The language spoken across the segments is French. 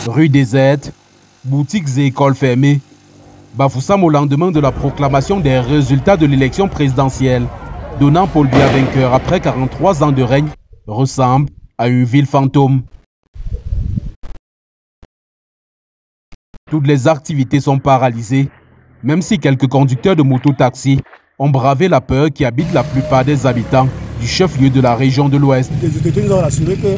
Rue déserte, boutiques et écoles fermées. Bafoussam, au lendemain de la proclamation des résultats de l'élection présidentielle, donnant Paul Biya vainqueur après 43 ans de règne, ressemble à une ville fantôme. Toutes les activités sont paralysées, même si quelques conducteurs de moto-taxi ont bravé la peur qui habite la plupart des habitants du chef-lieu de la région de l'Ouest. Les autorités nous ont assuré que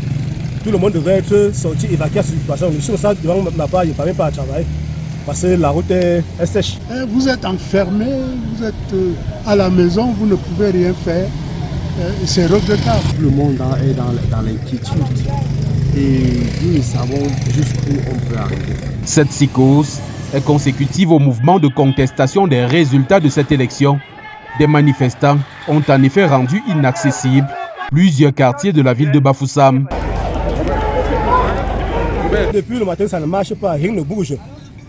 tout le monde devait être sorti, évacué à cette situation. Sur ça, devant ma part, je ne parviens pas à travailler parce que la route est sèche. Vous êtes enfermé, vous êtes à la maison, vous ne pouvez rien faire. C'est regrettable. Le monde est dans l'inquiétude et nous savons jusqu'où on peut arriver. Cette psychose est consécutive au mouvement de contestation des résultats de cette élection. Des manifestants ont en effet rendu inaccessibles plusieurs quartiers de la ville de Bafoussam. Depuis le matin, ça ne marche pas, rien ne bouge.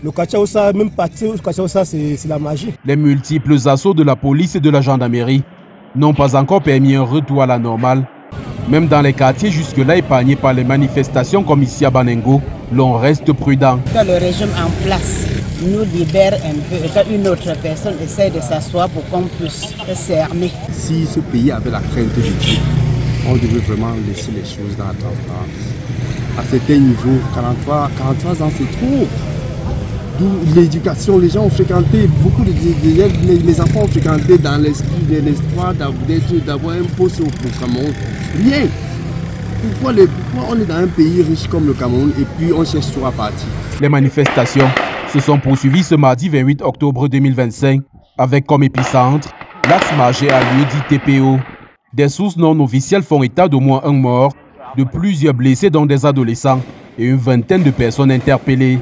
Le Kachaoussa, même partir au Kachaoussa, c'est la magie. Les multiples assauts de la police et de la gendarmerie n'ont pas encore permis un retour à la normale. Même dans les quartiers jusque-là épargnés par les manifestations comme ici à Banengo, l'on reste prudent. Quand le régime en place nous libère un peu et quand une autre personne essaie de s'asseoir pour qu'on puisse s'armer. Si ce pays avait la crainte de Dieu, on devait vraiment laisser les choses dans la transparence. À certains niveaux, 43 ans c'est trop. D'où l'éducation, les gens ont fréquenté, beaucoup les enfants ont fréquenté dans l'esprit, l'espoir d'avoir un poste au Cameroun. Rien. Pourquoi on est dans un pays riche comme le Cameroun et puis on cherche tout à partir? Les manifestations se sont poursuivies ce mardi 28 octobre 2025 avec comme épicentre l'axe Marger à lieu dit TPO. Des sources non officielles font état d'au moins un mort, de plusieurs blessés dont des adolescents et une vingtaine de personnes interpellées.